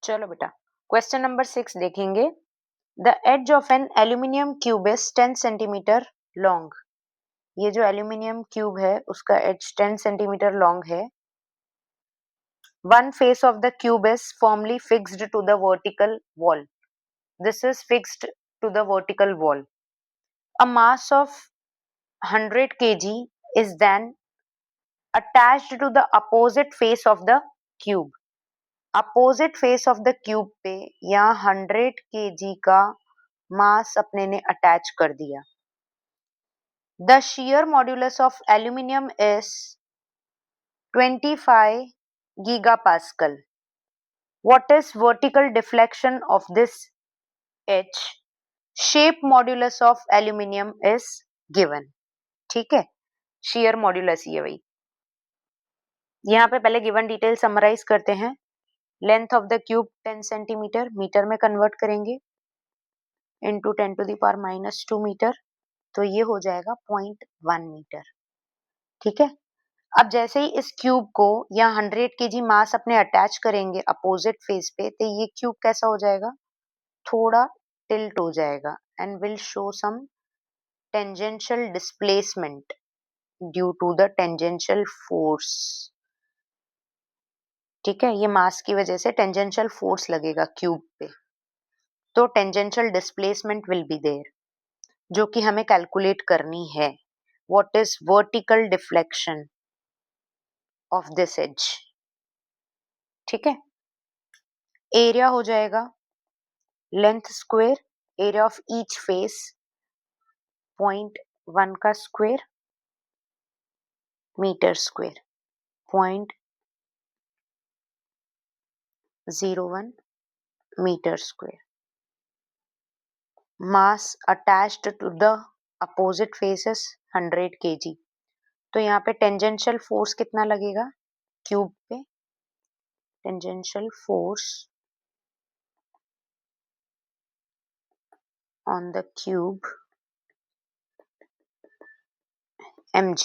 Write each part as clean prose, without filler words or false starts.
चलो बेटा question number 6 देखेंगे। The edge of an aluminium cube is 10 centimetre long. ये जो एल्यूमिनियम क्यूब है उसका एज 10 सेंटीमीटर लॉन्ग है। One face of the cube is formally fixed to the vertical wall. This is fixed to the vertical wall. A mass of 100 kg is then attached to the opposite face of the cube. Opposite face of the cube पे यहाँ 100 kg का मास अपने ने attach कर दिया। The shear modulus of aluminium is 25 gigapascal. What is vertical deflection of this edge? Shape modulus of aluminium is given. ठीक है, shear modulus ये वही। यहाँ पे पहले गिवन डिटेल समराइज करते हैं। Length of the cube 10 centimetre, metre में कन्वर्ट करेंगे into 10 to the power -2 metre, तो ये हो जाएगा 0.1 मीटर। ठीक है, अब जैसे ही इस क्यूब को यहाँ 100 kg मास अपने अटैच करेंगे अपोजिट फेस पे, तो ये क्यूब कैसा हो जाएगा, थोड़ा टिल्ट हो जाएगा and will show some tangential displacement due to the tangential force. ठीक है, ये मास की वजह से टेंजेंशियल फोर्स लगेगा क्यूब पे, तो tangential displacement will be there, जो कि हमें कैलकुलेट करनी है। What is vertical deflection of this edge. ठीक है, एरिया हो जाएगा length square, area of each face 0.1 का square metre square 0.01 metre square. Mass attached to the opposite faces 100 kg, तो यहाँ पे टेंजेंशियल फोर्स कितना लगेगा क्यूब पे, tangential force on the cube mg,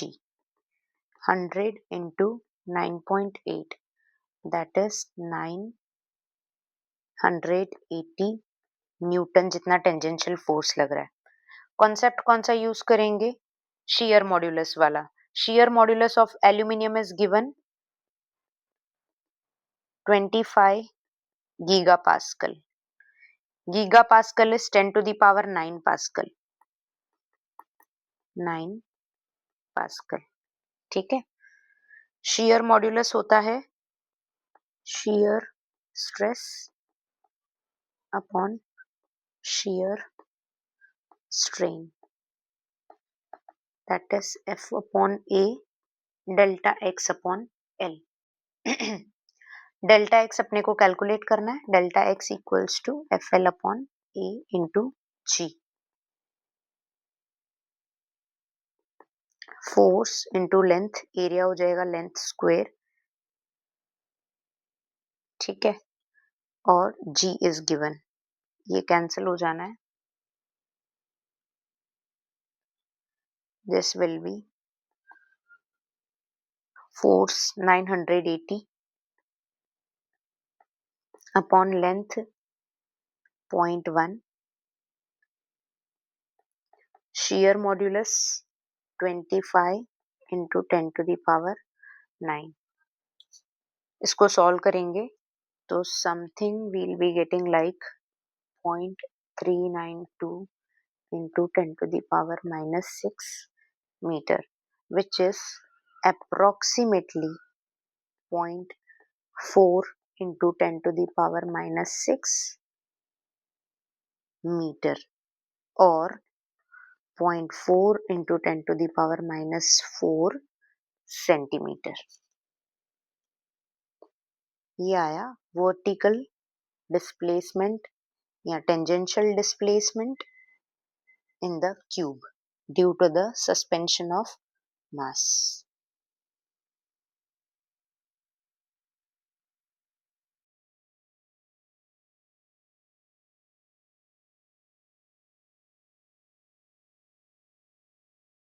100 into 9.8, that is 980 Newton जितना tangential force लग रहा है। कॉन्सेप्ट कौन सा यूज करेंगे, shear मॉड्यूलस वाला। shear modulus of aluminium is given 25 gigapascal. Gigapascal is 10 to the power 9 pascal, 9 pascal. ठीक है, shear मॉड्यूलस होता है shear stress upon shear strain, that is F upon A delta x upon L। Delta X अपने को calculate करना है, delta X equals to F L upon A into G. Force into length, area हो जाएगा length square. ठीक है, और G is given, ये कैंसिल हो जाना है। This will be force 980 upon length 0.1, shear modulus 25 into 10 to the power 9। इसको सॉल्व करेंगे तो something will be getting like 0.392 into 10 to the power -6 meter, which is approximately 0.4 into 10 to the power -6 meter, or 0.4 into 10 to the power -4 centimeter। ये आया vertical displacement या tangential displacement in the cube due to the suspension of mass।